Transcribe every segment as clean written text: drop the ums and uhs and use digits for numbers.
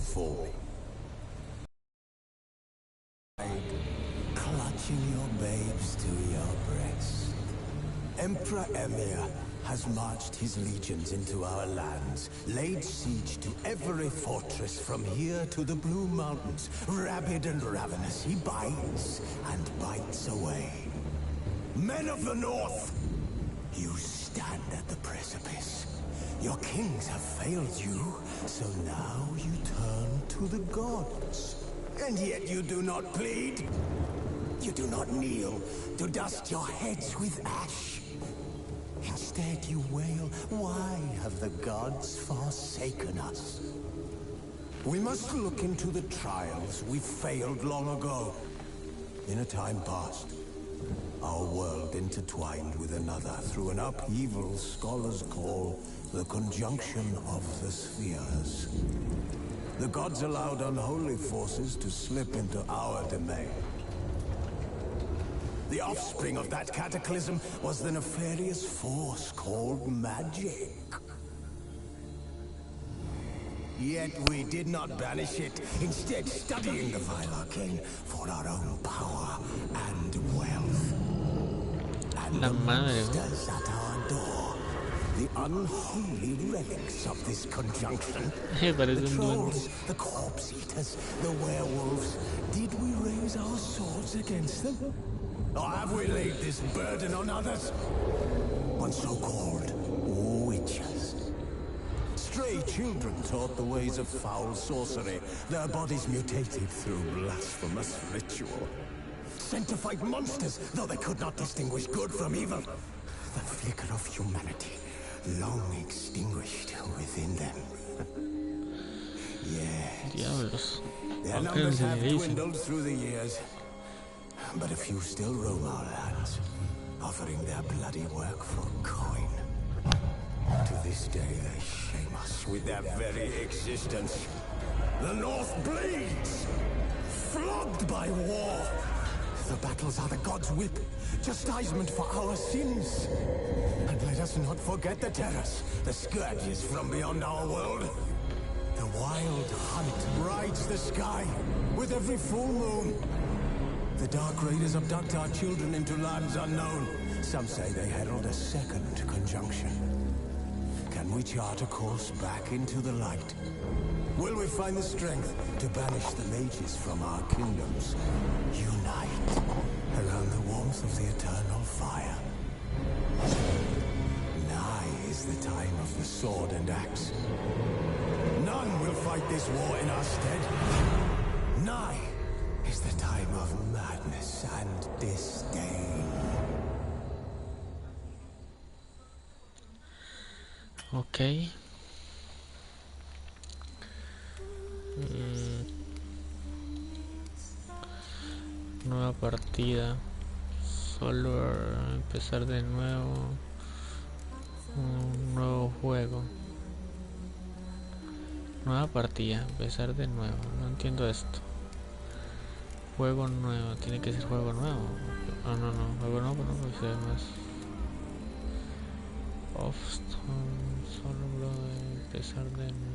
before me. Clutching your babes to your breast. Emperor Emir has marched his legions into our lands, laid siege to every fortress from here to the Blue Mountains. Rabid and ravenous, he bites and bites away. Men of the North, you stand at the precipice. Your kings have failed you, so now you turn to the gods. And yet you do not plead. You do not kneel to dust your heads with ash. Instead you wail, why have the gods forsaken us? We must look into the trials we failed long ago. In a time past, our world intertwined with another through an upheaval scholars call the conjunction of the spheres. The gods allowed unholy forces to slip into our domain. The offspring of that cataclysm was the nefarious force called magic. Yet we did not banish it, instead studying the vile arcane for our own power and wealth. And the monsters at our door, the unholy relics of this conjunction. The trolls, the corpse eaters, the werewolves. Did we raise our swords against them? Or have we laid this burden on others? On so-called witches. Stray children taught the ways of foul sorcery, their bodies mutated through blasphemous ritual. Sent to fight monsters, though they could not distinguish good from evil. The flicker of humanity, long extinguished within them. Yes. Their numbers have dwindled through the years. But a few still roam our lands, offering their bloody work for coin. To this day they shame us with their very existence. The North bleeds, flogged by war. The battles are the gods' whip, chastisement for our sins. And let us not forget the terrors, the scourges from beyond our world. The wild hunt brights the sky with every full moon. The Dark Raiders abduct our children into lands unknown. Some say they herald a second conjunction. Can we chart a course back into the light? Will we find the strength to banish the mages from our kingdoms? Unite around the warmth of the eternal fire. Nigh is the time of the sword and axe. None will fight this war in our stead. Nigh is the time of madness and disdain. Okay. Nueva partida. Solo empezar de nuevo. Un nuevo juego. Nueva partida. Empezar de nuevo. No entiendo esto. Juego nuevo, tiene que ser juego nuevo. No, juego nuevo no puede ser más. Offstone, solo empezar de nuevo.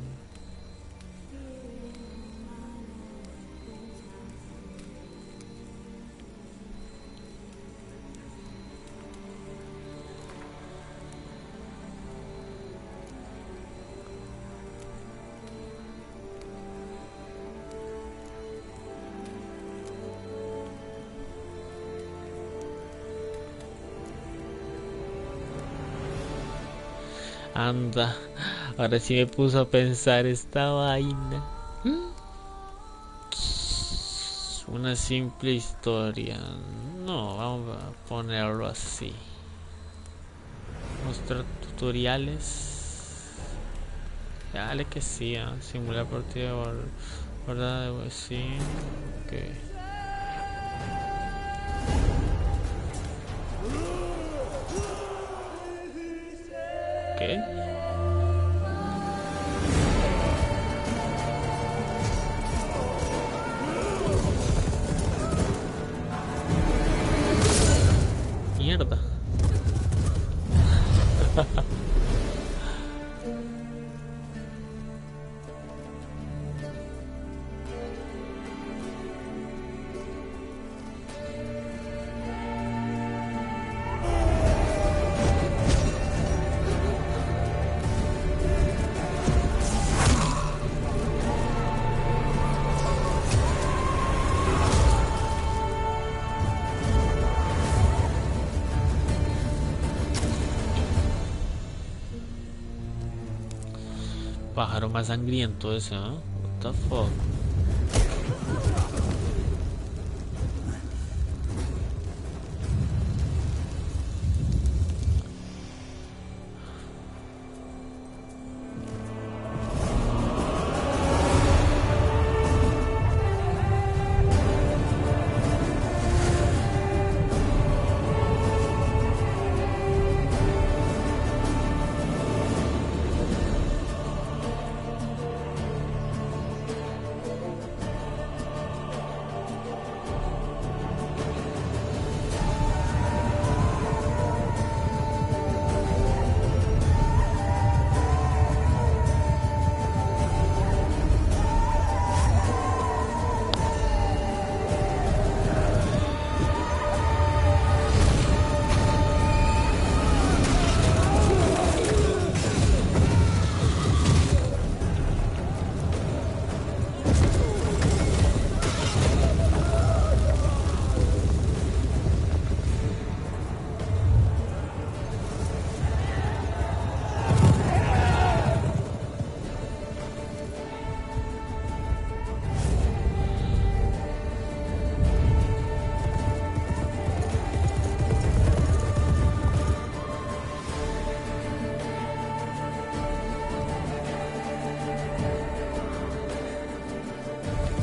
Anda, ahora sí me puso a pensar esta vaina. Una simple historia. No, vamos a ponerlo así. Mostrar tutoriales. Dale que sí, simular partida, ¿verdad? Sí, ok. ¿Qué? Mierda. pájaro más sangriento ese, ¿eh? What the fuck.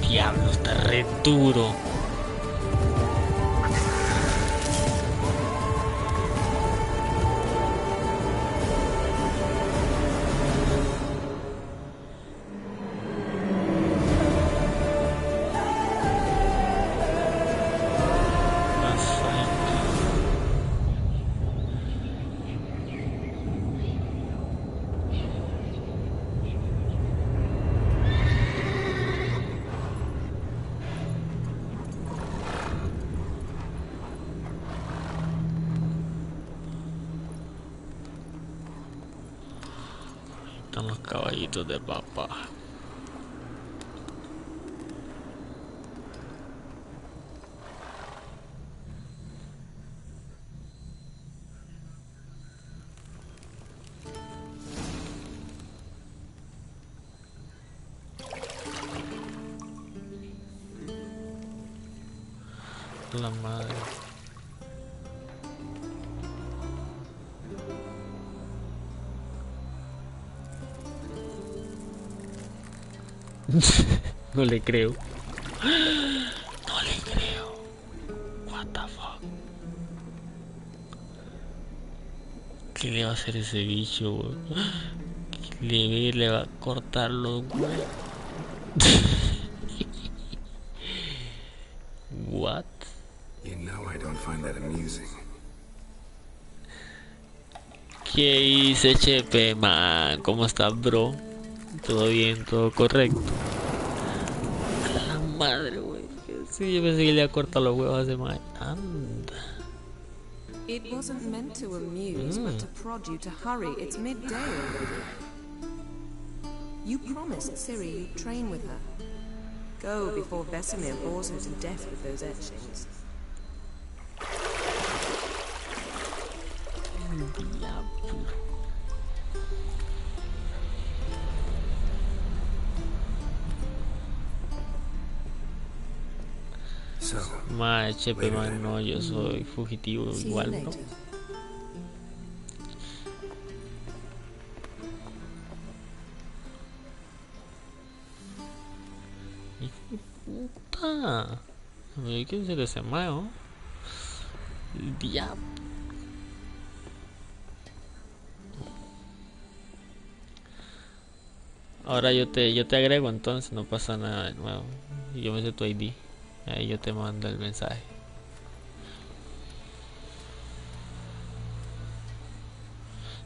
Diablo, está re duro. Están los caballitos de papá. La madre. No le creo. No le creo. What the fuck. ¿Qué le va a hacer ese bicho, güey? Le va a cortar los huevos. What? You know I don't find that amusing. ¿Qué hice, Chepe, man? ¿Cómo estás, bro? ¿Todo bien? ¿Todo correcto? A la madre, güey. Sí, yo pensé que le iba a cortar los huevos a ese man. Anda. It wasn't meant to amuse, but to prod you to hurry. It's midday already. You promised Ciri you'd train with her. Go before Vesemir bores her to death with those etchings. Diablo. Mae, Chepe, man, no, yo soy fugitivo igual, ¿no? Puta. ¿Qué quiere ese mae, oh? El diablo. Ahora yo te agrego, entonces no pasa nada de nuevo. Yo me sé tu ID. Ahí yo te mando el mensaje.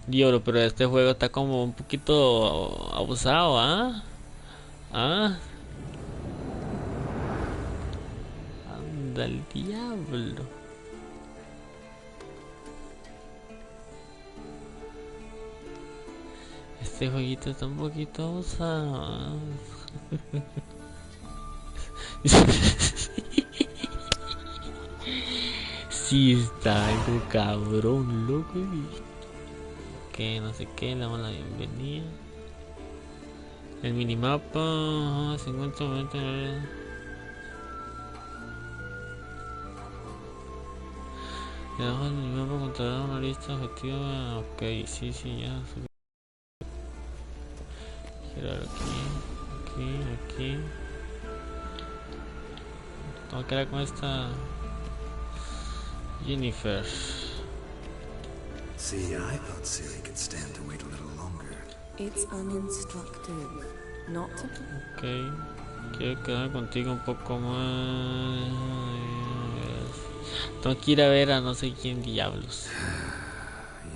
Diablo, pero este juego está como un poquito abusado, ¿ah? ¿Ah? Anda el diablo. Este jueguito está un poquito abusado. Sí, está algo cabrón, loco. Que no sé qué, le damos la bienvenida. El minimapa 50 metros. Debajo del minimapa encontrará una lista objetiva. Ok, sí, ya. Girar aquí. Tengo que ir con esta Jennifer. See, I thought Siri could stand to wait a little longer. It's uninstructive. Not to... Ok. Quiero quedar contigo un poco más. Tengo que ir a ver a no sé quién diablos.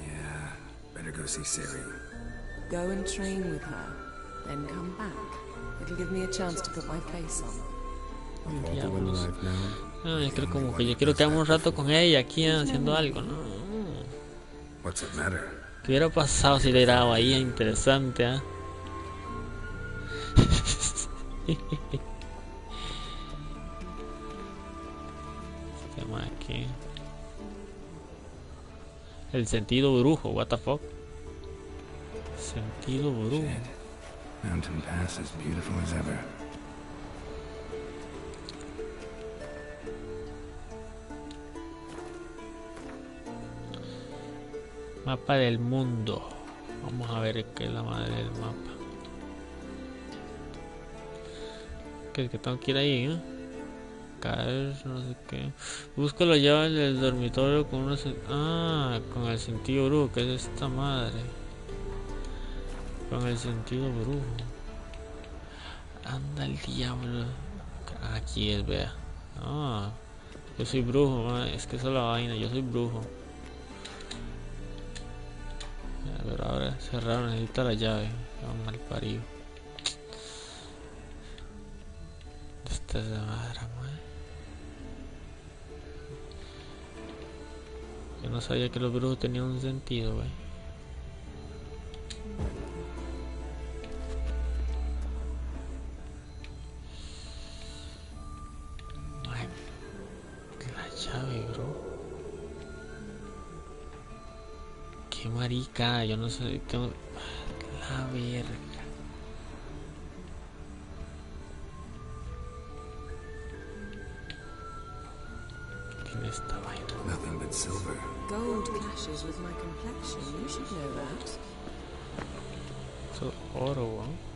Yeah, better go see Siri. Go and train with her, then come back. It'll give me a chance to put my face on. Diablos. No, yo creo como que yo quiero quedarme un rato con ella aquí haciendo algo, ¿no? What's it matter? ¿Qué hubiera pasado si le daba ahí? Interesante, ¿ah? Este más aquí. El sentido brujo, what the fuck. Sentido brujo. Shit. Mountain Pass as beautiful as ever. Mapa del mundo. Vamos a ver qué es la madre del mapa. Que tengo que ir ahí, ¿eh? Caer, no sé qué. Busco la llave del dormitorio con una... con el sentido brujo, que es esta madre. Con el sentido brujo. Anda el diablo. Aquí es, vea. Yo soy brujo, madre. Es que esa es la vaina, yo soy brujo. Pero ahora cerraron, necesita la llave. Mal parido. Esta es la madre, madre. Yo no sabía que los brujos tenían un sentido, güey. La llave, bro. Qué marica, yo no sé, tengo... La verga. Tiene esta vaina. Nothing but silver. Gold clashes with my complexion. You should know that. Eso es oro, ¿no?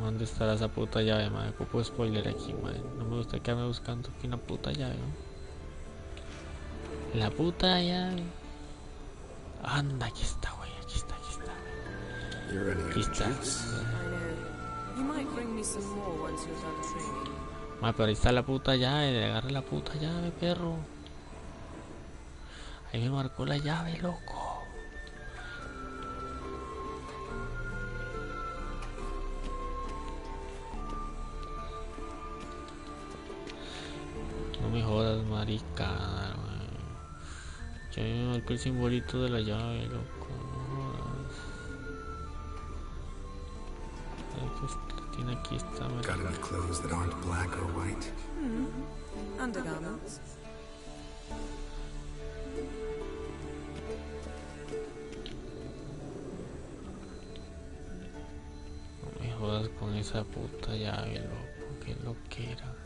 ¿Dónde estará esa puta llave, madre? Poco spoiler aquí, madre. No me gusta quedarme buscando aquí una puta llave, ¿no? La puta llave. Anda, aquí está, güey. Aquí está. You're running out Aquí of está. juice. I know. You might bring me some more once you're done training. Madre, pero ahí está la puta llave. Agarre la puta llave, perro. Ahí me marcó la llave, loco. No me jodas, marica. Ya me marcó el simbolito de la llave, loco. No jodas. Tiene aquí esta Got any clothes that aren't black or white? Undergarments. No me jodas con esa puta llave, loco. Qué loquera.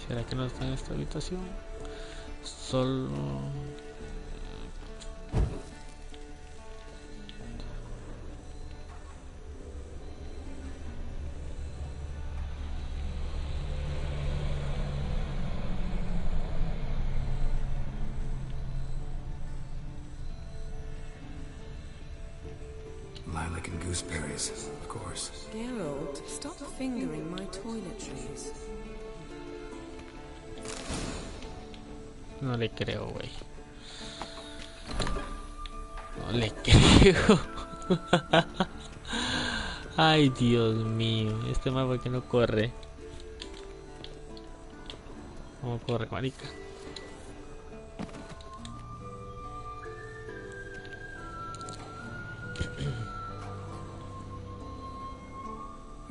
¿Será que no está en esta habitación? Solo... Lilac and gooseberries, of course. Geralt, stop fingering my toiletries. No le creo, güey. No le creo. Ay, Dios mío. Este mapa que no corre. ¿Cómo corre, marica?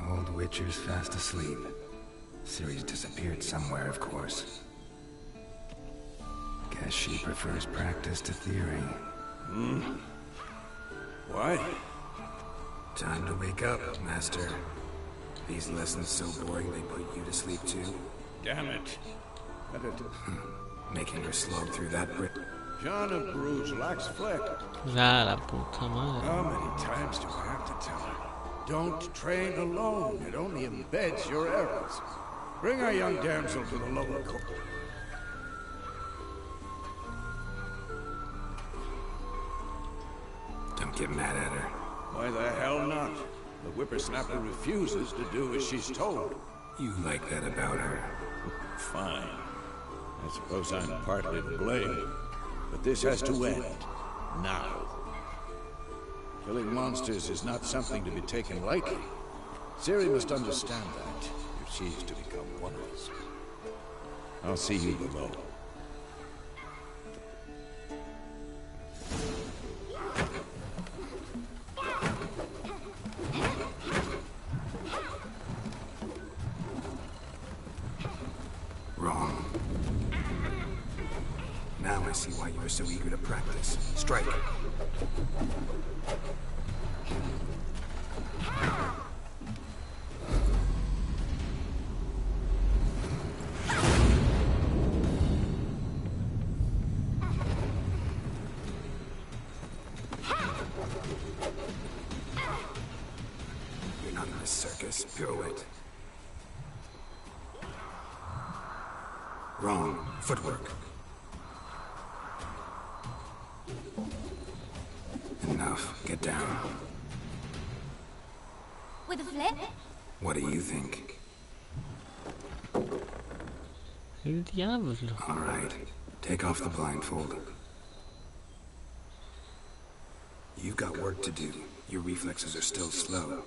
Old Witcher's fast asleep. Ciri's disappeared somewhere, of course. Guess she prefers practice to theory. What? Time to wake up, Master. These lessons so boring they put you to sleep too? Damn it. Making her slog through that brick. John of Bruges lacks fleck. Ya, la puta madre. How many times do I have to tell her? Don't train alone. It only embeds your errors. Bring our young damsel to the lower court. Don't get mad at her. Why the hell not? The whippersnapper refuses to do as she's told. You like that about her. Fine. I suppose I'm partly to blame. But this has to end. Now. Killing monsters is not something to be taken lightly. Ciri must understand that, if she's to become one of us. I'll see you below. Wrong. Now I see why you were so eager to practice. Strike. You're not in a circus. Pirouette. Wrong. Footwork. Enough. Get down. With a flip? What do you think? El diablo. All right. Take off the blindfold. You've got work to do. Your reflexes are still slow.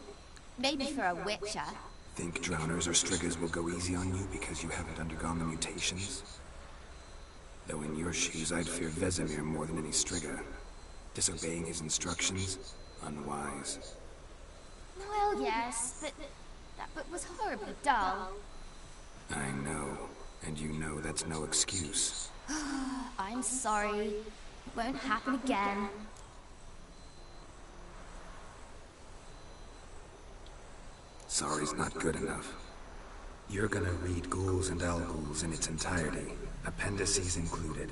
Maybe for a witcher. Think drowners or striggers will go easy on you because you haven't undergone the mutations? Though in your shoes, I'd fear Vesemir more than any strigger. Disobeying his instructions? Unwise. Well, yes, but that book was horribly dull. I know. And you know that's no excuse. I'm sorry. It won't happen again. Sorry's not good enough. You're gonna read Ghouls and Al-Ghouls in its entirety, appendices included.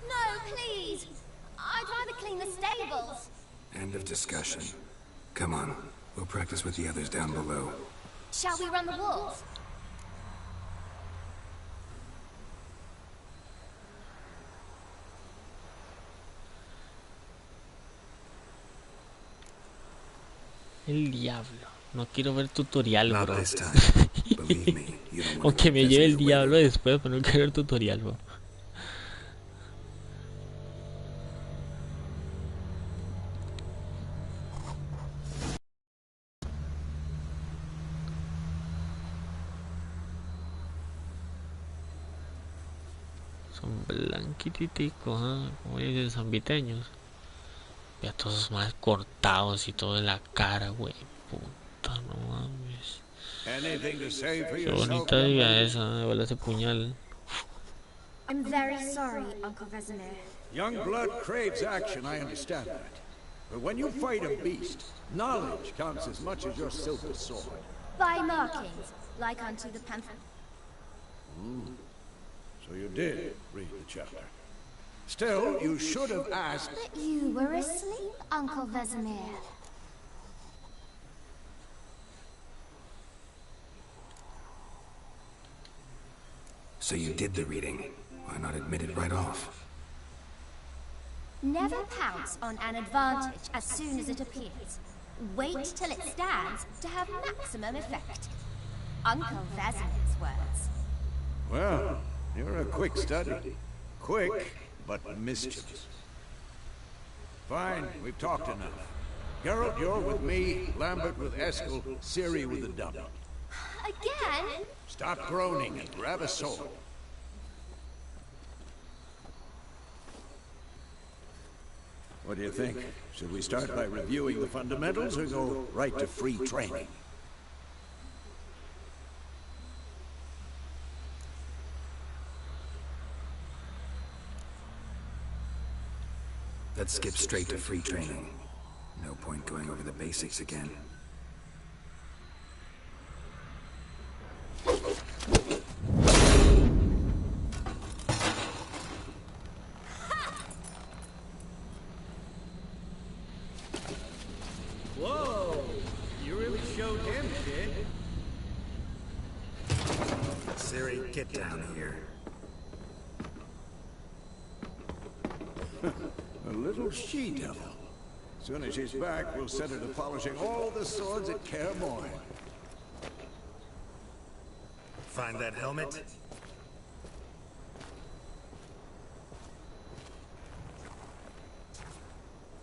No, please! I'd rather clean the stables. End of discussion. Come on, we'll practice with the others down below. Shall we run the walls? El diablo. No quiero ver tutorial, Not bro. this time. Believe me, you don't want Aunque me lleve el diablo después, pero no quiero ver tutorial, bro. Son blanquiticos, ¿eh? Como dicen, zambiteños. Ya todos más cortados y todo en la cara, güey. Puta, no mames. Anything to say for Qué yourself? bonita diga esa, de bola ese puñal. I'm very sorry, Uncle Vesemir. Young blood craves action, I understand that. But when you fight a beast, knowledge counts as much as your silver sword. By markings, like unto the panther. So you did read the chapter. Still, you should have asked. But you were asleep, Uncle Vesemir. So you did the reading. Why not admit it right off? Never pounce on an advantage as soon as it appears. Wait till it stands to have maximum effect. Uncle Vesemir's words. Well, you're a quick study. Quick, but mischievous. Fine, we've talked enough. Geralt, you're with me, Lambert with Eskel, Ciri with the dummy. Again? Stop groaning and grab a sword. What do you think? Should we start by reviewing the fundamentals or go right to free training? Let's skip straight to free training. No point going over the basics again. Whoa! You really showed him, kid. Siri, get down here. A little she-devil. Soon as she's back, we'll set her to polishing all the swords at Kaer Morhen. Find that helmet?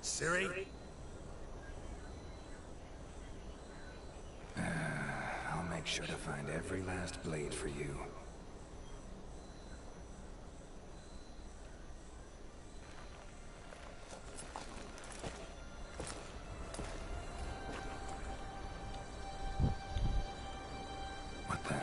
Siri? I'll make sure to find every last blade for you. What the?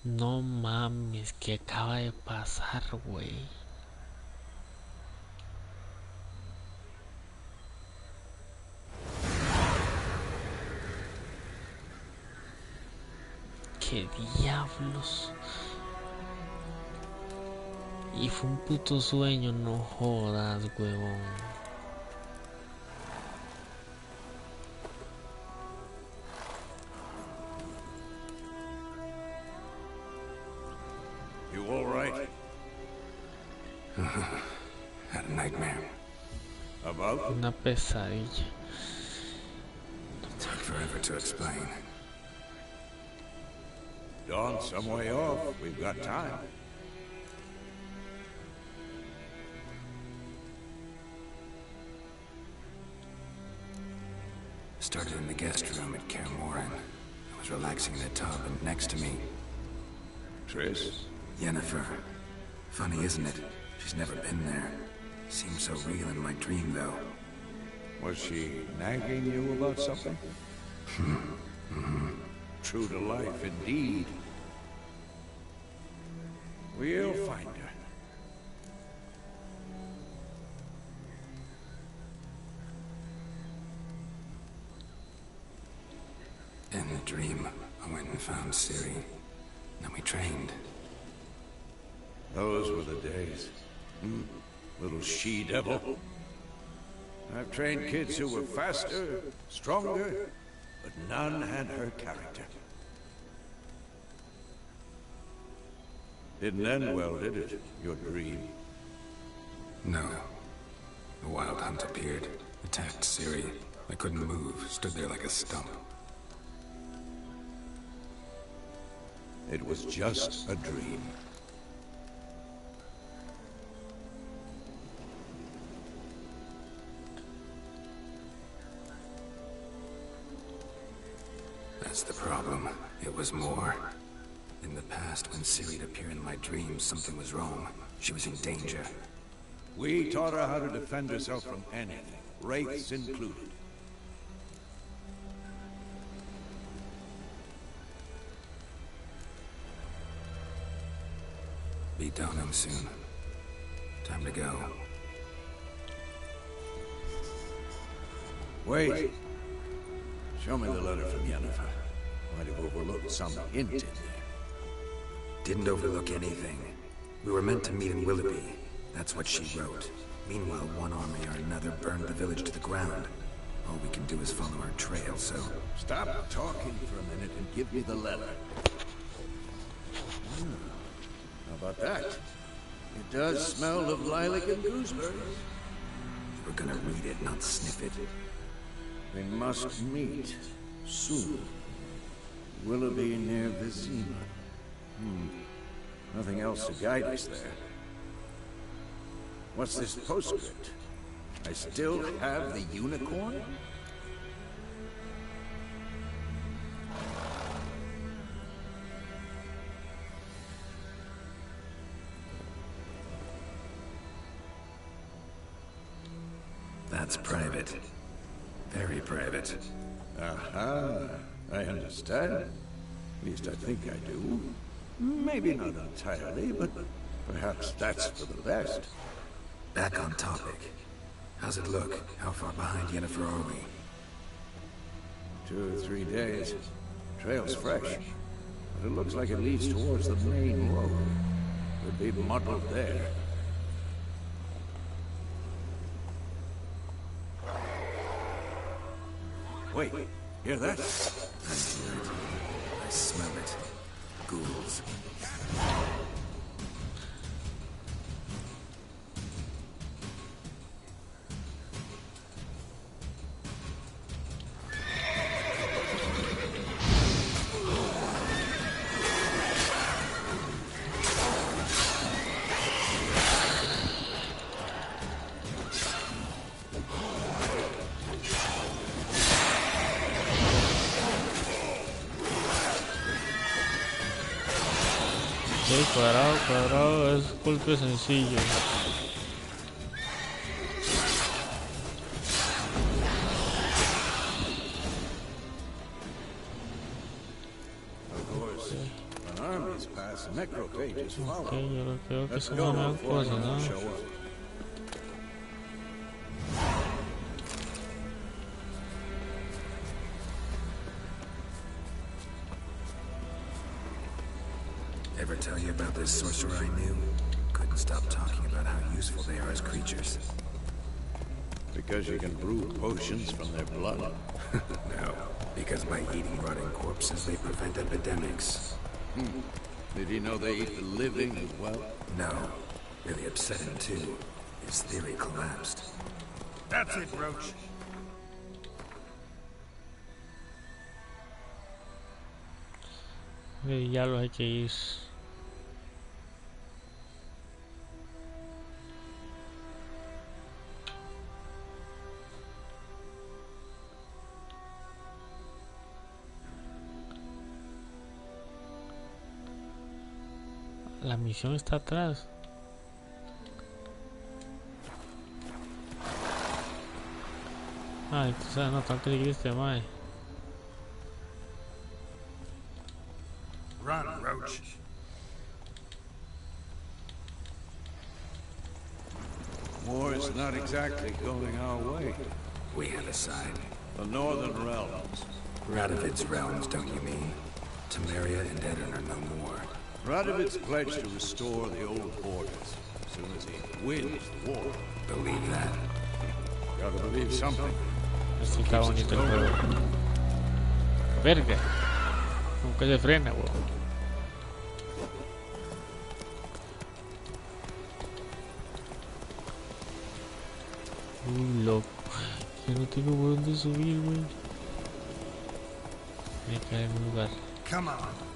No mames, ¿qué acaba de pasar, güey? ¿Qué diablos? Y fue un puto sueño, no jodas, huevón. You all right? Had a nightmare. About? Una pesadilla. Took forever to explain. Dawn, some way off. We've got time. Started in the guest room at Kaer Morhen. I was relaxing in the tub, and next to me, Triss? Yennefer. Funny, isn't it? She's never been there. Seemed so real in my dream, though. Was she nagging you about something? True to life, indeed. We'll find her. In the dream, I went and found Ciri. Then we trained. Those were the days. Little she-devil. I've trained kids who were faster, stronger, but none had her character. Didn't end well, did it? Your dream? No. The wild hunt appeared, attacked Ciri. I couldn't move, stood there like a stump. It was just a dream. That's the problem. It was more. In the past, when Ciri'd appear in my dreams, something was wrong. She was in danger. We taught her how to defend herself from anything, wraiths included. Be dawning soon. Time to go. Wait. Show me the letter from Yennefer. Might have overlooked some hint in there. Didn't overlook anything. We were meant to meet in Willoughby. That's what she wrote. Meanwhile, one army or another burned the village to the ground. All we can do is follow our trail, so... Stop talking for a minute and give me the letter. How about that? It does smell of lilac and gooseberries. We're gonna read it, not sniff it. We must meet soon. Willoughby near Vizima. Nothing else to guide us there. What's this postscript? I still have the unicorn? That's private. Very private. Aha, I understand. At least I think I do. Maybe not entirely, but perhaps that's for the best. Back on topic. How's it look? How far behind Yennefer are we? 2 or 3 days. Trail's fresh, but it looks like it leads towards the main road. Could be muddled there. Wait, hear that? I hear it. I smell it. Ghouls. Cuadrado es golpe sencillo. Of course, when armies pass, necrophages follow. Ok, yo creo que Let's son go una gran before cosa, anyone ¿no? show up. Ever tell you about this sorcerer I knew? Couldn't stop talking about how useful they are as creatures. Because you can brew potions from their blood. No, because by eating rotting corpses, they prevent epidemics. Did he know they eat the living as well? No, really upset him too. His theory collapsed. That's it, Roach. Ya los hay que ir. La misión está atrás. Ah, entonces no tanto que este mae. Run, Roach. War is not exactly going our way. We have a side. The Northern Realms. Radovid's realms, don't you mean? Temeria and Edirn are no more. Radovid's pledged to restore the old borders as soon as he wins the war. Believe that. Gotta believe something. Esto está bonito el juego. Verga. Nunca se frena, weón. Uy, loco. Yo no tengo por dónde subir, güey. Me cae en un lugar. Come on.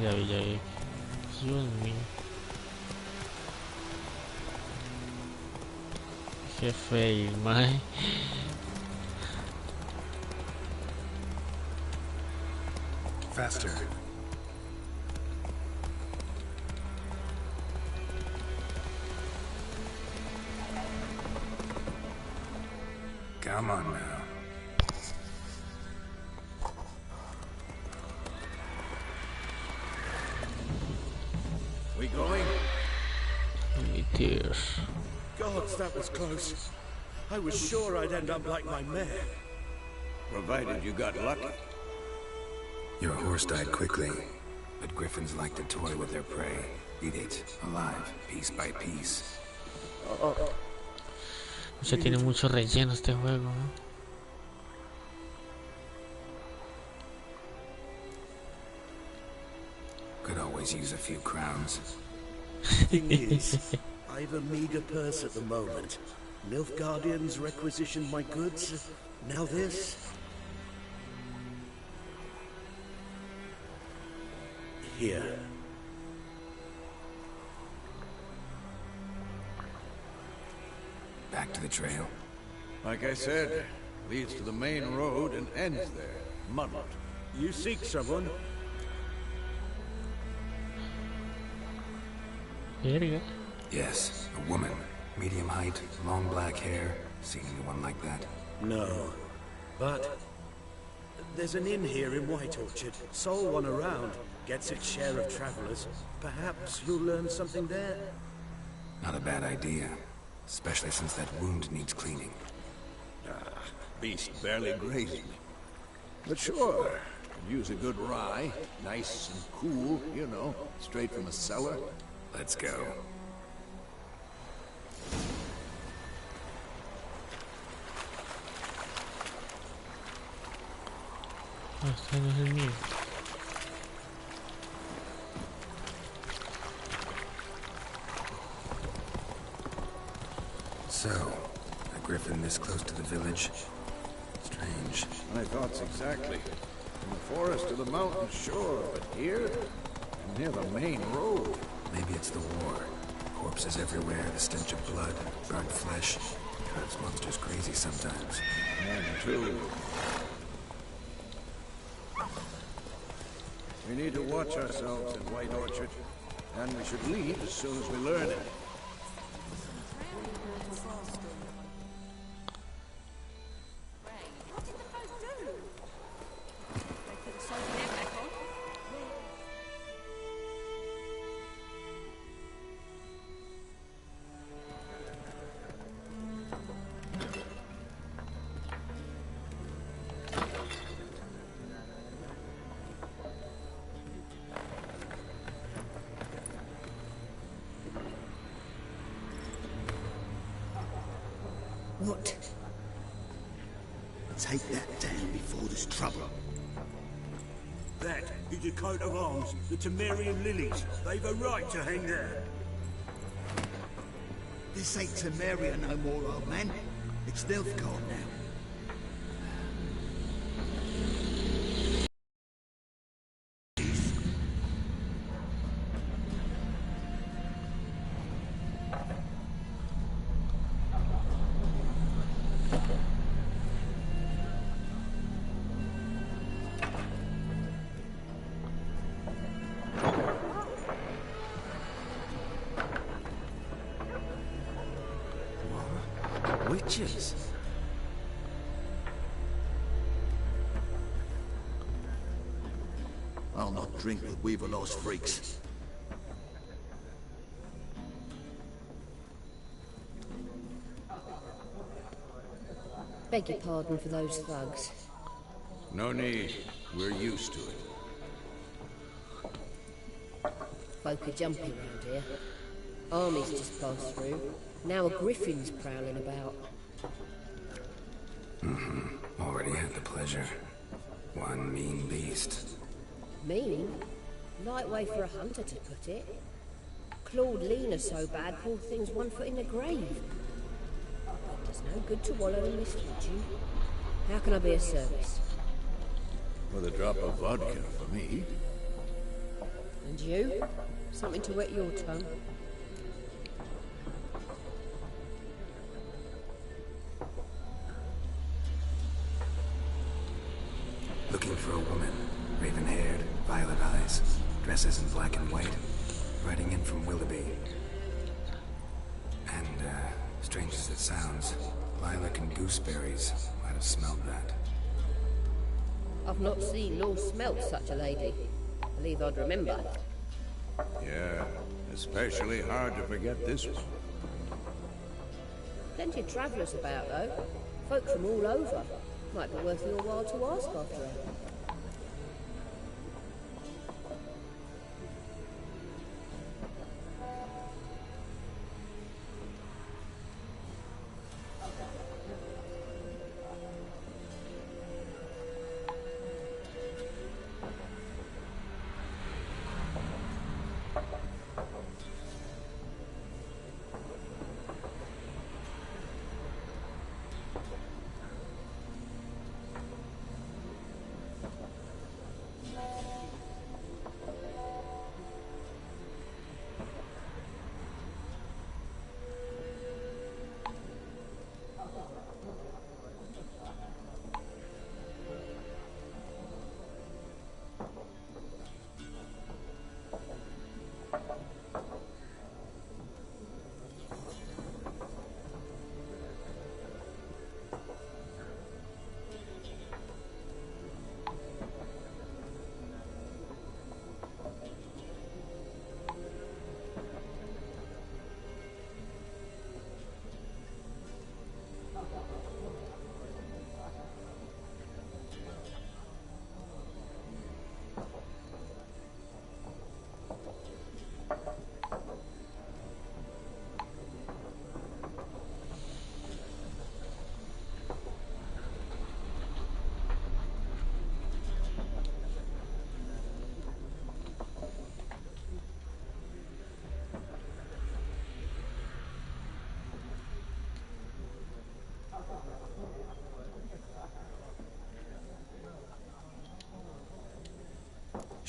Ya vi. Dios mío. Qué fail, mae. Faster. Come on now. We going? Mi tears. Gods, that was close. I was sure I'd end up like my mare. Provided you got lucky. Your horse died quickly, but griffins like to toy with their prey. Eat it, alive, piece by piece. O sea, tiene mucho relleno este juego, ¿no? Could always use a few crowns. Thing is, I've a meager purse at the moment. Nilfgaardians requisitioned my goods. Now this. Here. Back to the trail. Like I said, leads to the main road and ends there, muddled. You seek someone? Verga. Yes, a woman. Medium height, long black hair. Seen anyone like that? No. But there's an inn here in White Orchard. Sole one around. Gets its share of travelers. Perhaps you'll learn something there? Not a bad idea. Especially since that wound needs cleaning. Beast barely grazed me. But sure, could use a good rye. Nice and cool, you know, straight from a cellar. Let's go. Este no es el mío. So, a griffin this close to the village? Strange. My thoughts exactly. From the forest to the mountain, sure, but here? Near the main road. Maybe it's the war. Corpses everywhere, the stench of blood, burnt flesh. Drives monsters crazy sometimes. And too. We need to watch ourselves in White Orchard. And we should leave as soon as we learn it. What? Take that down before there's trouble. That is a coat of arms, the Temerian lilies. They've a right to hang there. This ain't Temeria no more, old man. It's Nilfgaard now. Witches? I'll not drink with Weaverlaw's freaks. Beg your pardon for those thugs. No need. We're used to it. Folk are jumpy round here. Armies just passed through. Now a griffin's prowling about. Already had the pleasure. One mean beast. Mean? Light way for a hunter to put it. Clawed Lena so bad, poor thing's 1 foot in the grave. But it's no good to wallow in misfortune. How can I be of service? With a drop of vodka for me. And you? Something to wet your tongue? Looking for a woman. Raven-haired, violet eyes. Dresses in black and white. Riding in from Willoughby. And, strange as it sounds, lilac and gooseberries might have smelled that. I've not seen nor smelt such a lady. Believe I'd remember. Yeah, especially hard to forget this one. Plenty of travellers about, though. Folk from all over. Might be worth your while to ask after her.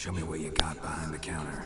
Show me what you got behind the counter.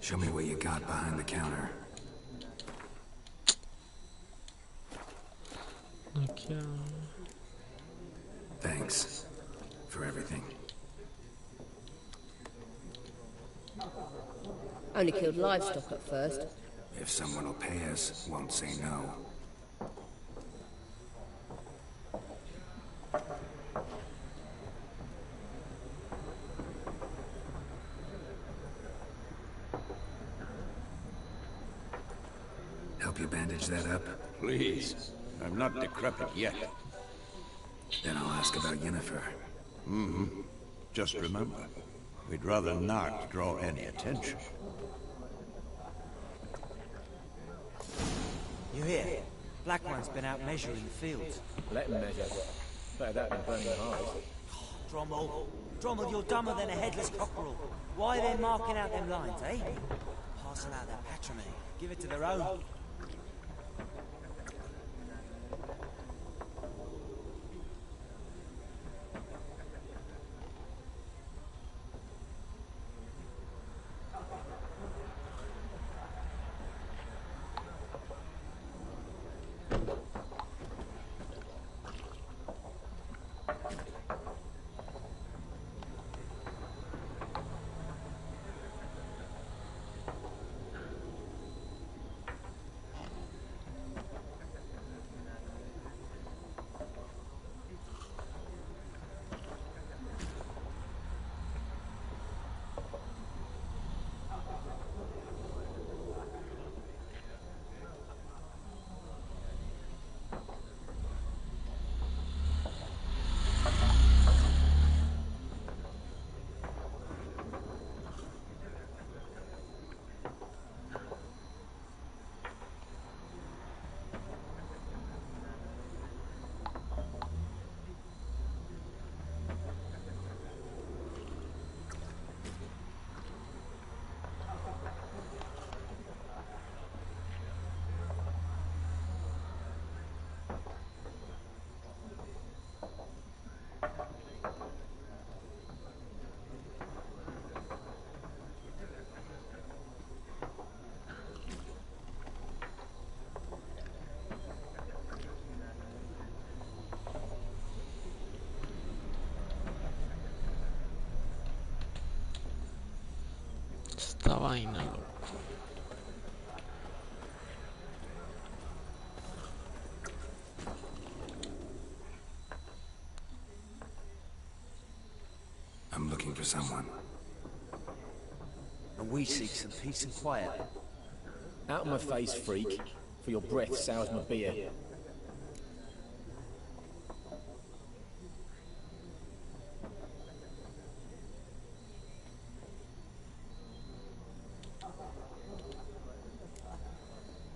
Show me what you got behind the counter. Okay. Thanks for everything. Only killed livestock at first. If someone will pay us, won't say no. Help you bandage that up? Please. I'm not decrepit yet. Then I'll ask about Yennefer. Mm-hmm. Just remember, we'd rather not draw any attention. You hear? Black One's been out measuring the fields. Let him measure. Better that than burning hives. Drommel. Drommel, you're dumber than a headless cockerel. Why are they marking out them lines, eh? Parcel out their patrimony. Give it to their own. Esta vaina, loco. I'm looking for someone. And we seek some peace and quiet. Out of my face, freak. For your breath sours my beer.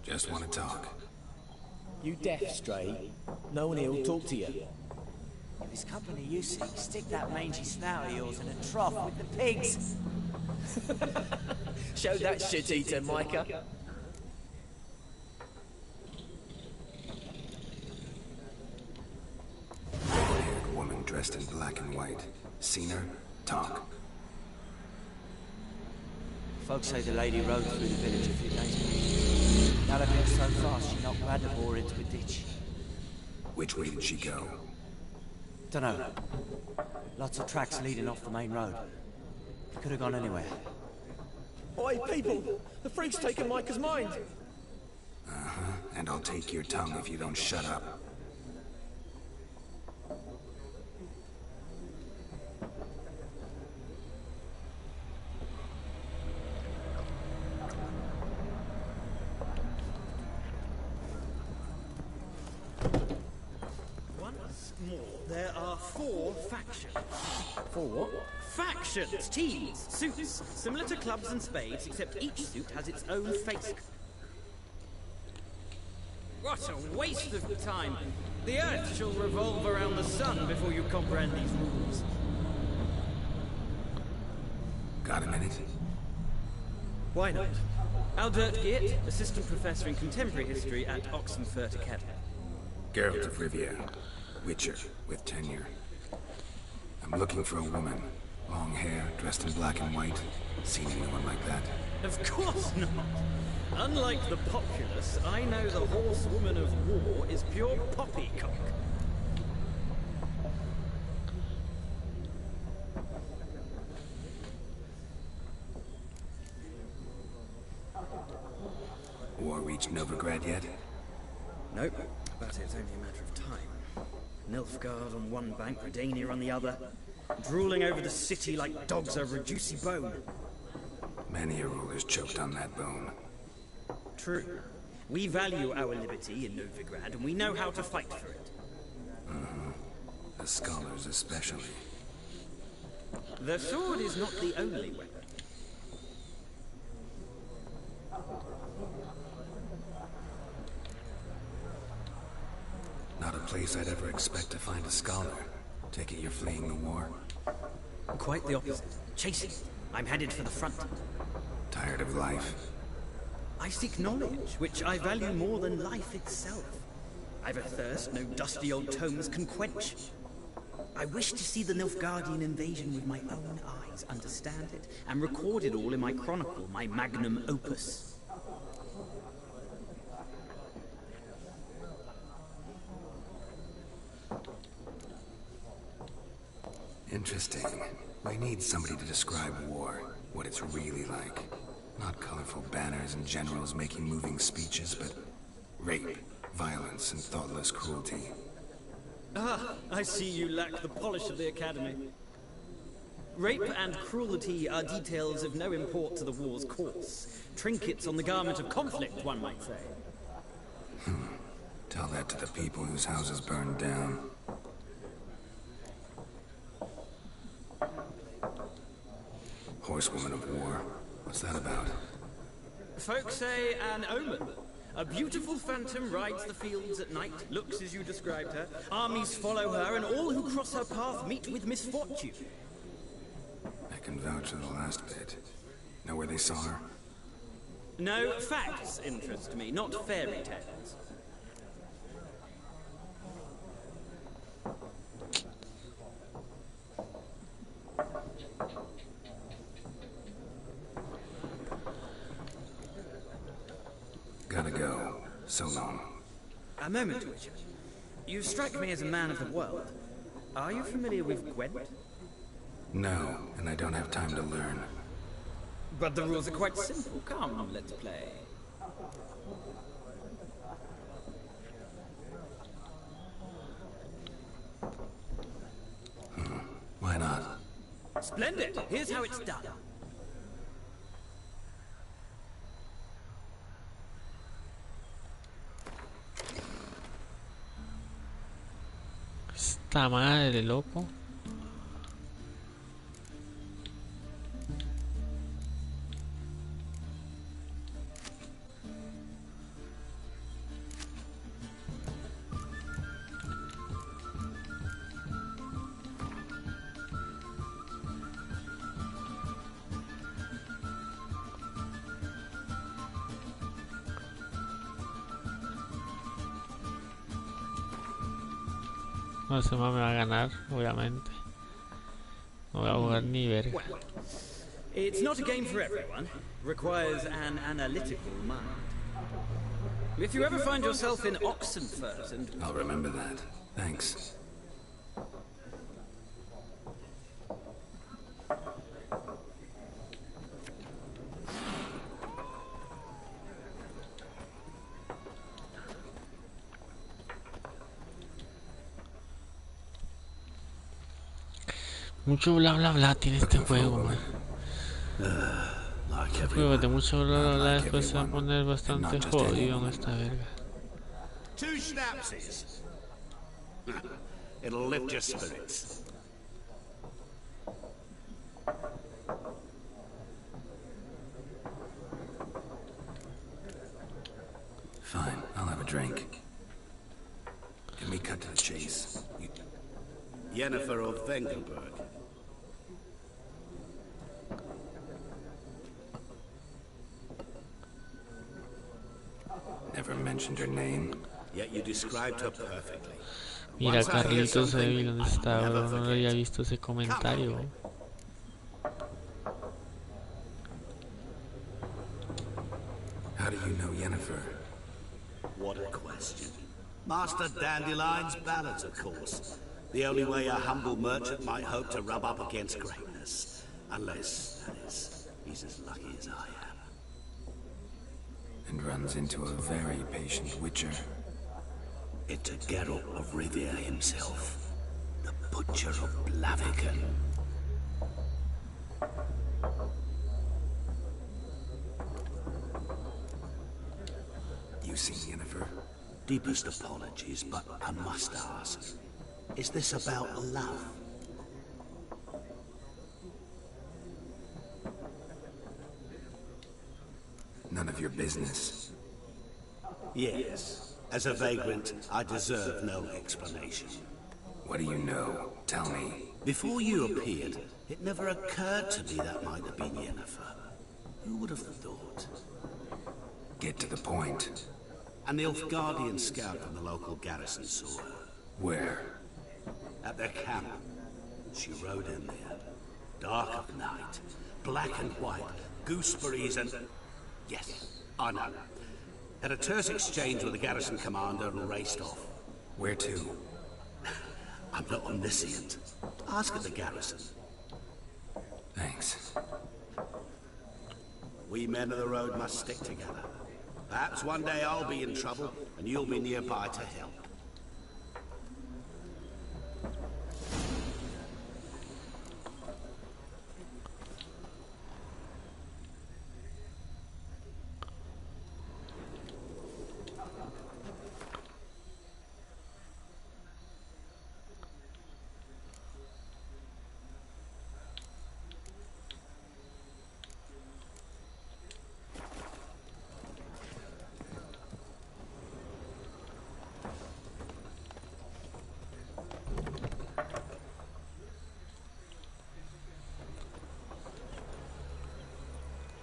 Just want to talk. You deaf, Stray? No one here will talk to you. If it's company you seek, stick that mangy snout of yours in a trough with the pigs. Show that shit-eater, Micah. Red-haired woman dressed in black and white. Seen her? Talk. Folks say the lady rode through the village a few days ago. Galloping so fast she knocked Radivor into a ditch. Which way did she go? Dunno. Lots of tracks leading off the main road. Could have gone anywhere. Oi, people! The freak's taken Micah's mind! Uh-huh. And I'll take your tongue if you don't shut up. Once more, there are 4 factions. 4 what? Factions! Teams! Suits! Similar to clubs and spades, except each suit has its own face. What a waste of time! The Earth shall revolve around the sun before you comprehend these rules. Got a minute? Why not? Aldert Geert, Assistant Professor in Contemporary History at Oxenfurt Academy. Geralt of Rivia. Witcher, with tenure. I'm looking for a woman. Long hair, dressed in black and white. Seen anyone like that? Of course not! Unlike the populace, I know the horsewoman of war is pure poppycock. War reached Novigrad yet? Nope, but it's only a matter of time. Nilfgaard on one bank, Redania on the other, drooling over the city like dogs over a juicy bone. Many a ruler's choked on that bone. True. We value our liberty in Novigrad, and we know how to fight for it. The scholars especially. The sword is not the only weapon. Not a place I'd ever expect to find a scholar. Take it you're fleeing the war? Quite the opposite. Chasing. I'm headed for the front. Tired of life? I seek knowledge, which I value more than life itself. I've a thirst no dusty old tomes can quench. I wish to see the Nilfgaardian invasion with my own eyes, understand it, and record it all in my chronicle, my magnum opus. Interesting. We need somebody to describe war, what it's really like. Not colorful banners and generals making moving speeches, but rape, violence, and thoughtless cruelty. Ah, I see you lack the polish of the Academy. Rape and cruelty are details of no import to the war's course. Trinkets on the garment of conflict, one might say. Tell that to the people whose houses burned down. Horsewoman of war. What's that about? Folks say an omen. A beautiful phantom rides the fields at night, looks as you described her. Armies follow her, and all who cross her path meet with misfortune. I can vouch for the last bit. Know where they saw her? No, facts interest me, not fairy tales. Gotta go. So long. A moment, Witcher. You strike me as a man of the world. Are you familiar with Gwent? No, and I don't have time to learn. But the rules are quite simple. Come, let's play. Why not? Splendid! Here's how it's done. Esta madre, loco. No, ese más me va a ganar, obviamente. No voy a jugar ni verga. Well, It's not a game for everyone. Requires an analytical mind. If you ever find yourself in Oxenfurt and... I'll remember that. Thanks. Mucho bla bla bla tiene este juego, man. Este juego de mucho bla bla bla después se va a poner bastante jodido en esta verga. 2 schnapsies. It'll lift your spirits. Fine, I'll have a drink. Can we cut to the chase? Yennefer of Vengelberg. Never mentioned her name. Yet you described her perfectly. Mira, Carlitos Evil, ¿dónde está, bro? No lo había visto ese comentario. How do you know Yennefer? What a question. Master Dandelion's ballads, of course. The only way a humble merchant might hope to rub up against greatness. Unless, that is, he's as lucky as I am. And runs into a very patient witcher. It's a Geralt of Rivia himself. The Butcher of Blaviken. You seen Yennefer? Deepest apologies, but I must ask. Is this about love? None of your business. Yes. As a vagrant, I deserve no explanation. What do you know? Tell me. Before you appeared, it never occurred to me that might have been Yennefer. Who would have thought? Get to the point. An Nilfgaardian scout from the local garrison saw her. Where? At their camp. She rode in there. Dark of night. Black and white. Gooseberries and... Yes, I know. Had a terse exchange with the garrison commander and raced off. Where to? I'm not omniscient. Ask at the garrison. Thanks. We men of the road must stick together. Perhaps one day I'll be in trouble, and you'll be nearby to help.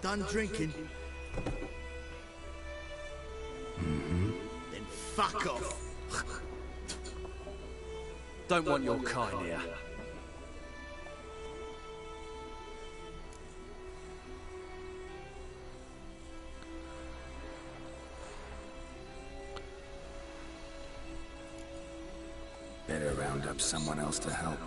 Done drinking? Mm-hmm. Then fuck off. Don't want your kind here. Better round up someone else to help.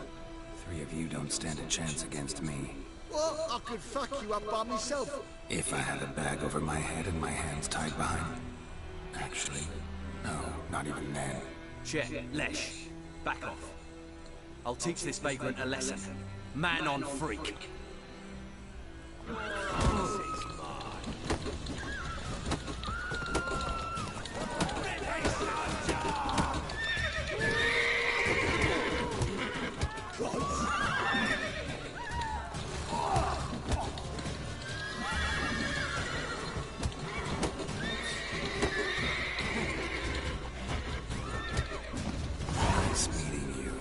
3 of you don't stand a chance against me. Well, I could fuck you up by myself. If I had a bag over my head and my hands tied behind... Actually, no, not even then. Chet, Lesh, back off. I'll teach this vagrant a lesson. Man on freak. Nice meeting you.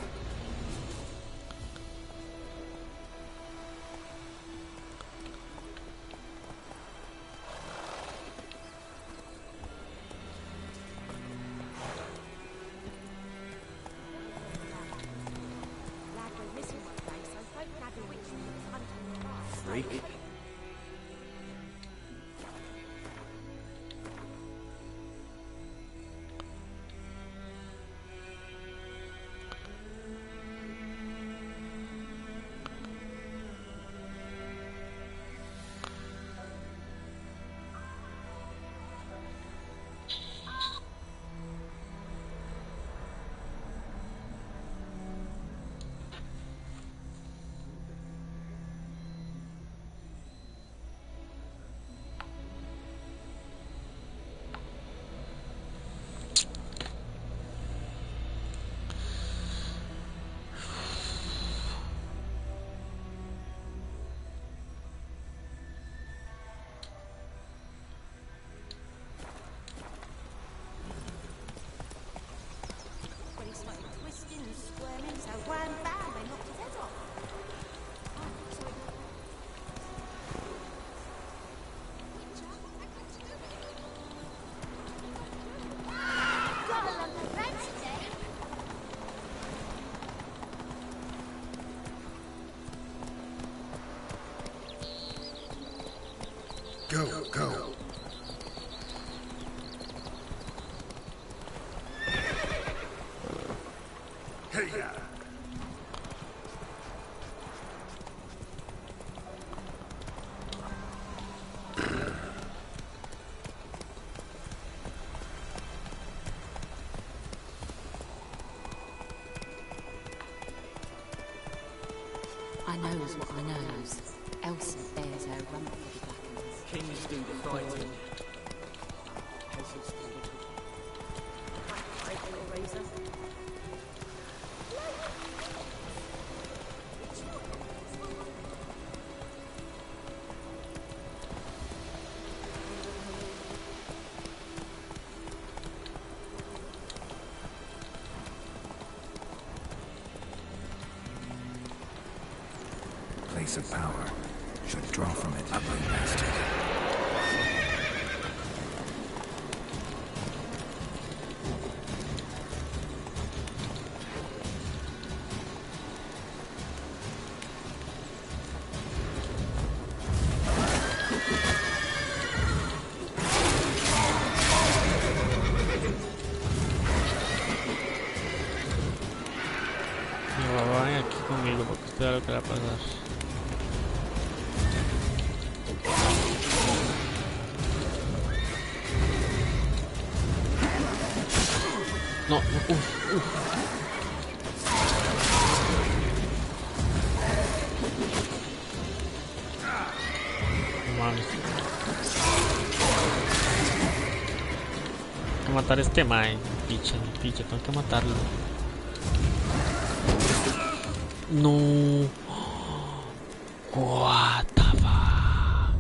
Freak? So wham bam, they knocked his head off. Got a lump of bread today. Go. Hey-ya! I knows what I knows. Elsa bears her rump for the blackens. Kings do the fighting. Peasants do the Place of power. Should draw from it. Up and bastard. Vayan aquí conmigo porque usted lo que va a pasar. No, uf. No mames. Tengo que matar a este mae. Piche, tengo que matarlo. No. What the fuck?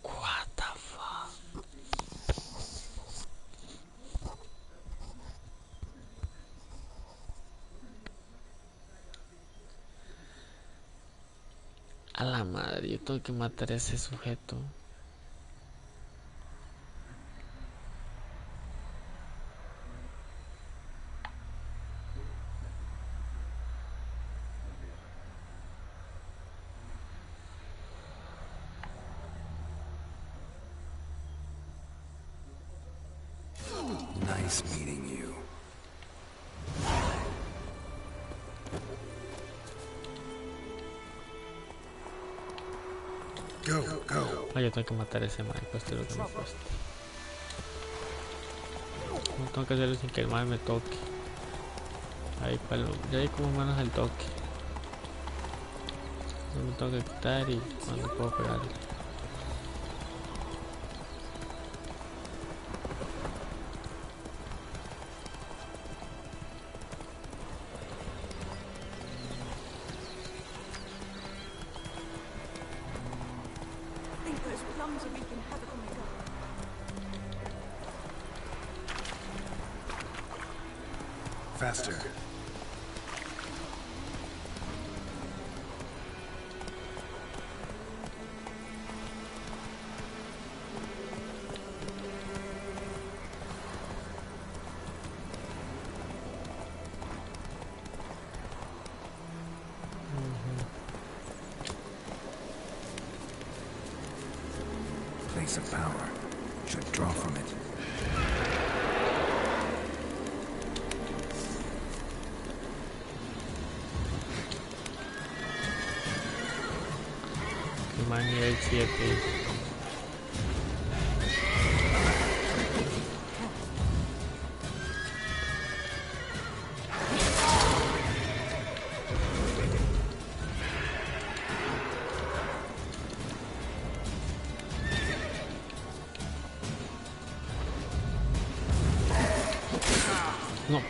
What the fuck? A la madre, yo tengo que matar a ese sujeto. Nice meeting you. Go. Ah, yo tengo que matar a ese mae, cueste lo que me cueste. No tengo que hacerlo sin que el mae me toque. Ahí, palo. Ya hay como manos al toque. No me tengo que quitar y cuando puedo pegarle. Faster. Place of power. Should draw from it. Nivel 7. No.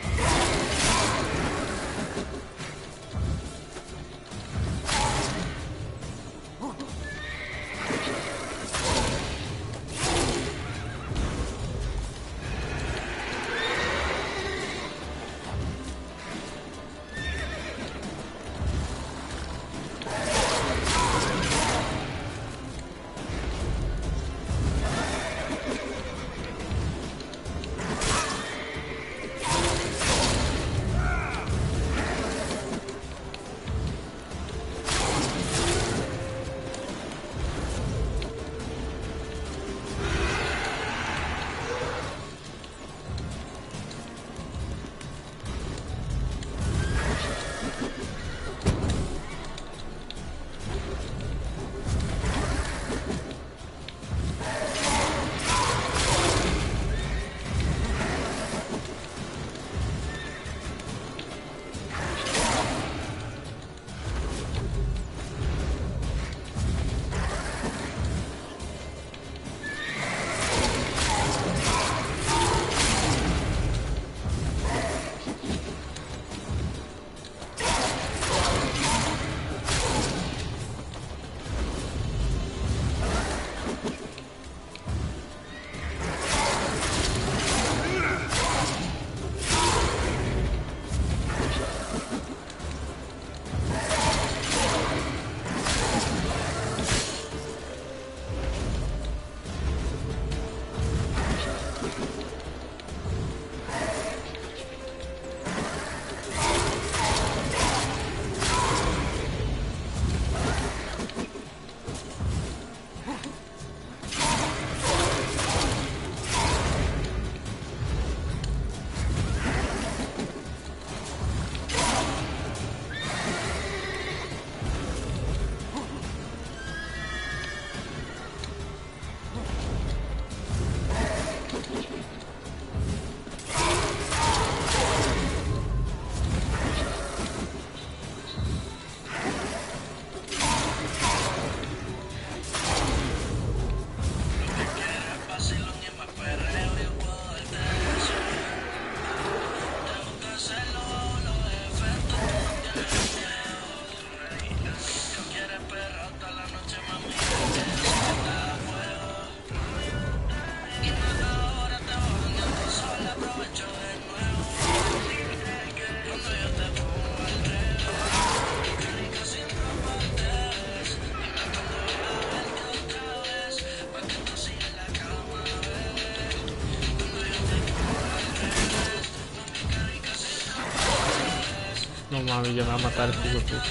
mami, ya me va a matar este hijo de puta.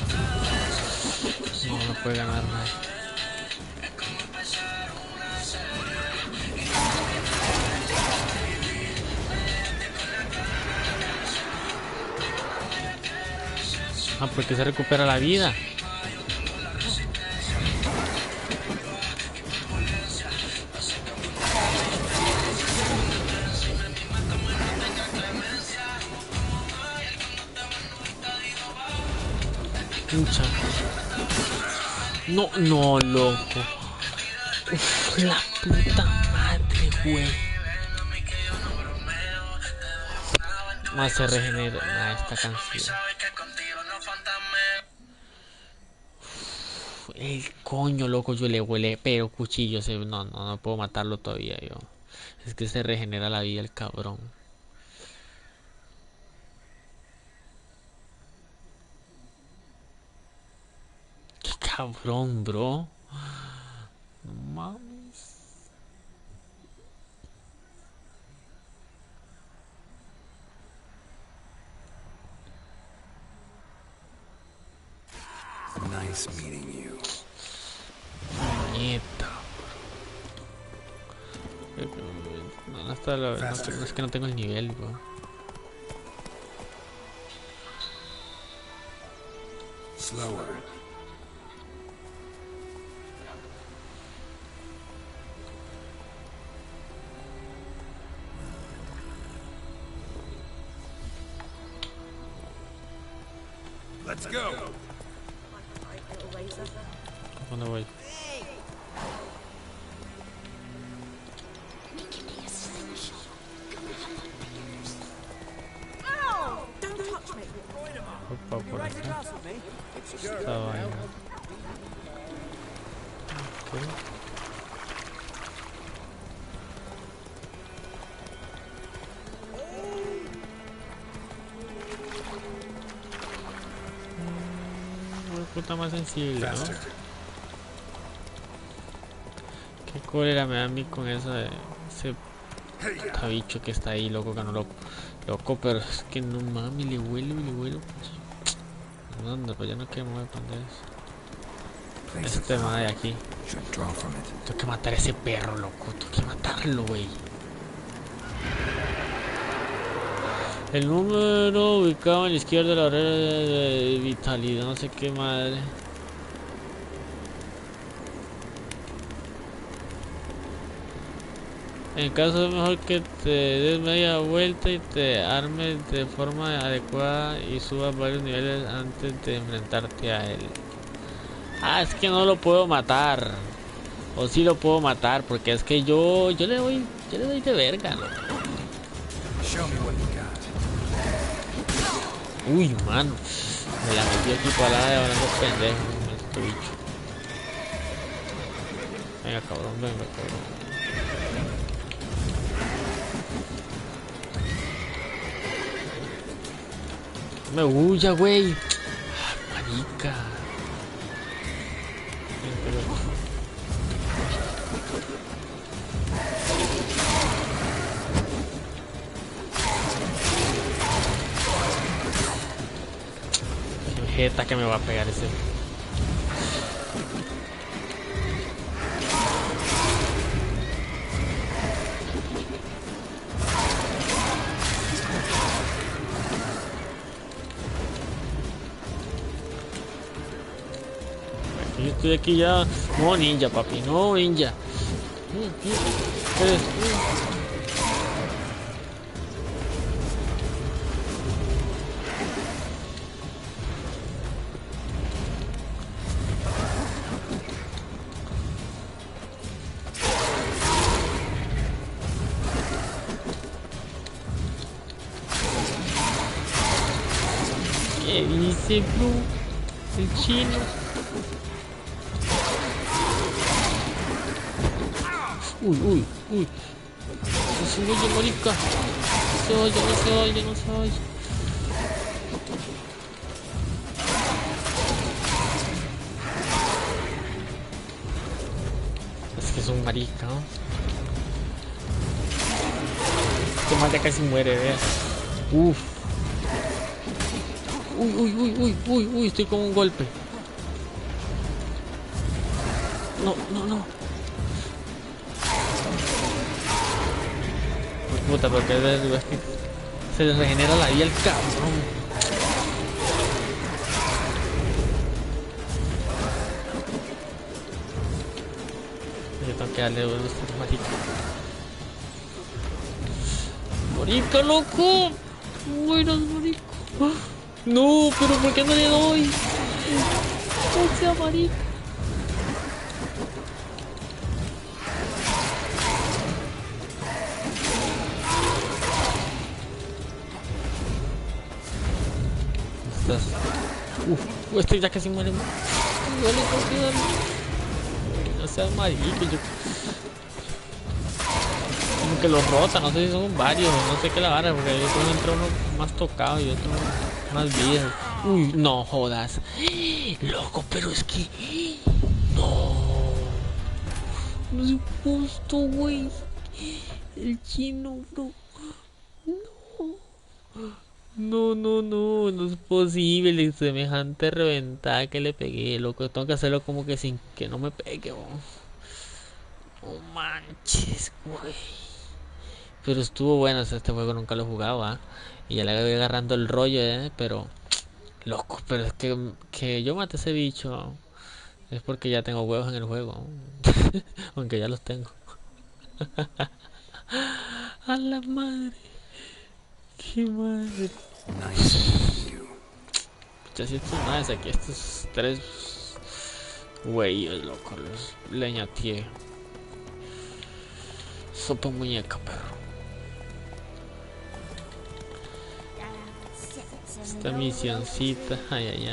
No, no puede ganar nadie. Ah, porque se recupera la vida. Pucha. No, no, loco. Uf, la puta madre, güey. Más se regenera esta canción. El coño, loco, yo le huele, pero cuchillo, no puedo matarlo todavía yo. Es que se regenera la vida el cabrón. Qué cabrón, bro. No mames. Nice meeting you. Nieta. No, es que no tengo el nivel, bro. Slower. Let's go. ¿Dónde voy? Opa, por acá. Esta vaina. Okay. Puta más sensible, ¿no? Qué cólera me da a mí con ese bicho que está ahí, loco, que no lo... Loco, pero es que no mames, le huelo. Pues. ¿Dónde? Pues ya no quiero mover para eso. Este tema de aquí. Tengo que matar a ese perro, loco. Tengo que matarlo, güey. El número ubicado a la izquierda de la barrera de vitalidad, no sé qué madre. En caso es mejor que te des media vuelta y te armes de forma adecuada y subas varios niveles antes de enfrentarte a él. Ah, es que no lo puedo matar. O sí lo puedo matar, porque es que yo le doy de verga, ¿no? Uy, mano. Me la metí aquí para la de hablando pendejo, este bicho. Venga, cabrón, venga, cabrón. Me huya, güey. Marica. Qué jeta que me va a pegar ese. Yo estoy aquí ya. No ninja, papi, no ninja. ¿Qué dice, bro? El chino. Uy. No se vaya, marica. No se vaya. Es que es un marica, ¿no? Este mal ya casi muere, veas. Uf. Uy, estoy con un golpe. No. Puta, porque es que se le regenera la vida al cabrón. Yo tengo que darle unos marica. ¡Marica, loco! ¡Mueras, marica! No, pero ¿por qué no le doy? No sea marica. Este ya casi muere. Cuidado. No seas marico, yo... Como que los rotan, no sé si son varios, no sé qué la vara, porque yo entra uno más tocado y otro más viejo. Uy, no jodas. Loco, pero es que... No es justo, güey. El chino, bro. No es posible, semejante reventada que le pegué, loco. Tengo que hacerlo como que sin que no me pegue, bro. No manches, güey. Pero estuvo bueno, este juego nunca lo he jugado, ¿ah? Y ya le voy agarrando el rollo, pero... Loco, pero es que yo mate ese bicho. Es porque ya tengo huevos en el juego. Aunque ya los tengo. A la madre. Qué madre. Ya si estos madres aquí, estos tres güeyes, loco, los leñatié. Sopa muñeca, perro. Esta misioncita, ay.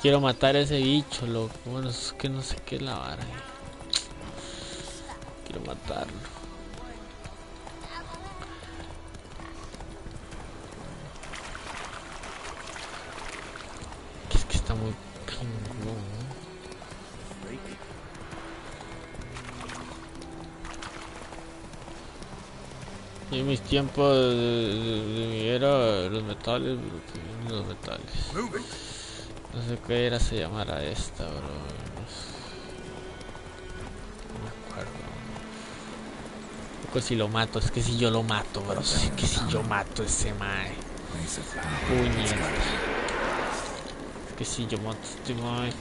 Quiero matar a ese bicho, loco. Bueno, es que no sé qué es la vara. Quiero matarlo. Es que está muy pingüino, ¿no? Y en mis tiempos de era los metales. No sé qué era se llamara esta, bro. No me acuerdo. Pues si lo mato, es que si yo lo mato, bro. Es que si yo mato ese mae. Puñeta. Es que si yo mato este mae.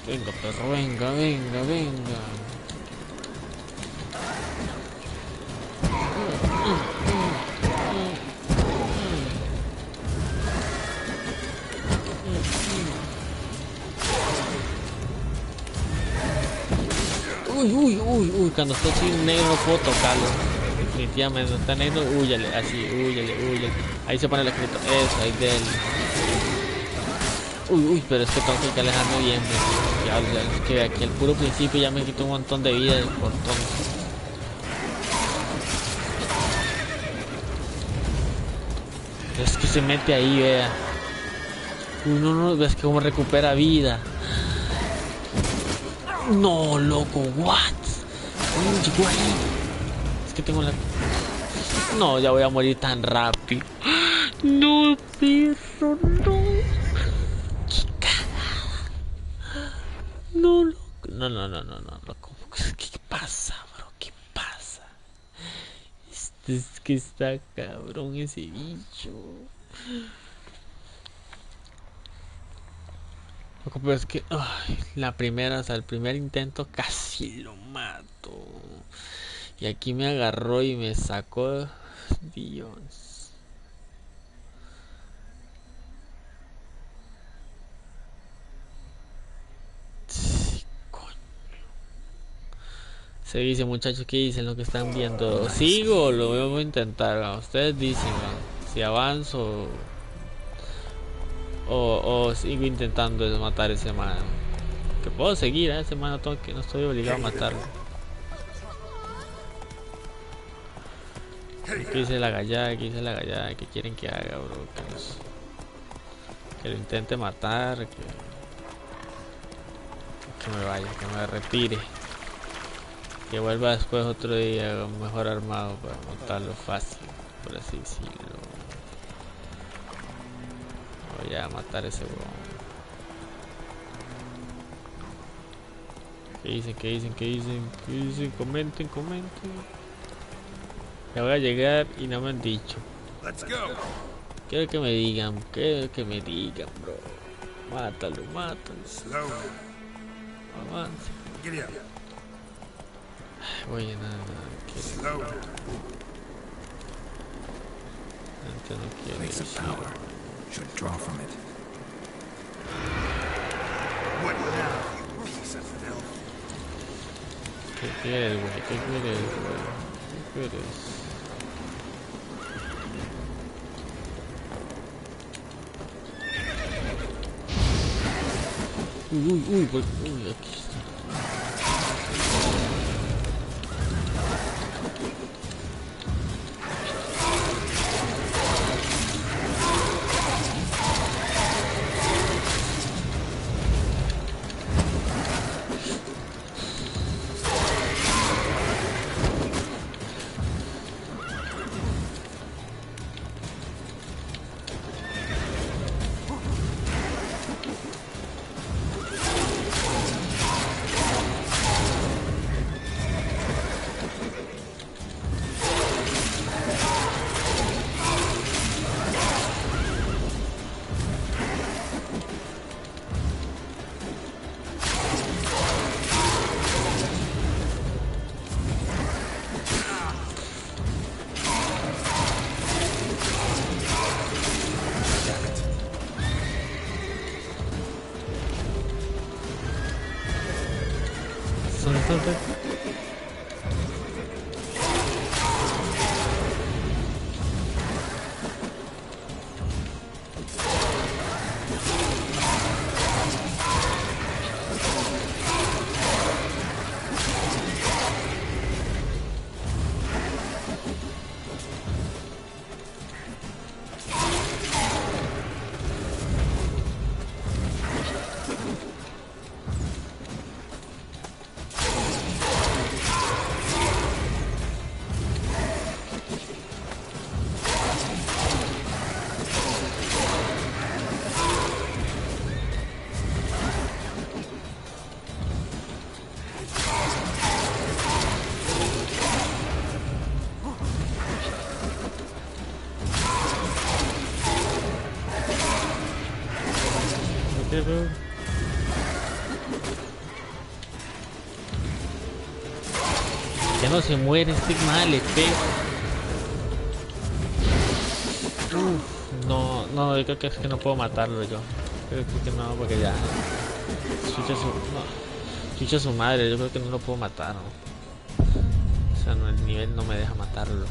Venga, perro, venga. Uy, cuando está así negro no puedo tocarlo. Definitivamente, está negro, huyale, huyale. Ahí se pone el escrito, eso, ahí de él. Uy, pero es que tengo que alejarme bien. Ya, es que aquí al puro principio ya me quitó un montón de vida por tonto. Es que se mete ahí, vea. Uy, no, ves que como recupera vida. No, loco, what? Llegó ahí. Es que tengo la... No, ya voy a morir tan rápido. No, perro, no. Qué cagada. No, loco. No, loco. ¿Qué pasa, bro? ¿Qué pasa? Es que está cabrón ese bicho. Pero es que la primera, o sea, el primer intento casi lo mato. Y aquí me agarró y me sacó. Dios. Sí, coño. Se dice, muchachos, ¿qué dicen lo que están viendo? ¿Sigo? Lo voy a intentar. Ustedes dicen, si avanzo o sigo intentando matar a ese man. Que puedo seguir a ese man, que no estoy obligado a matarlo. ¿Qué dice la gallada? ¿Qué quieren que haga, bro? Que lo intente matar, que me vaya, que me retire. Que vuelva después otro día mejor armado para matarlo fácil, por así decirlo. Voy a matar a ese huevón. ¿Qué dicen? ¿Qué dicen? ¿Qué dicen? ¿Qué dicen? Comenten, comenten. Ya voy a llegar y no me han dicho. Quiero que me digan, bro. Mátalo, mátalo. Avance. Oye, nada. Antes no quiere decir. Should draw from it. ¿Qué quieres, güey? ¿Qué quieres, güey? ¿Qué quieres? Uy, aquí está. Ya no se muere este mal, no, yo creo que es que no puedo matarlo yo. Creo que no, porque ya chucha su madre, yo creo que no lo puedo matar, ¿no? O sea, no, el nivel no me deja matarlo.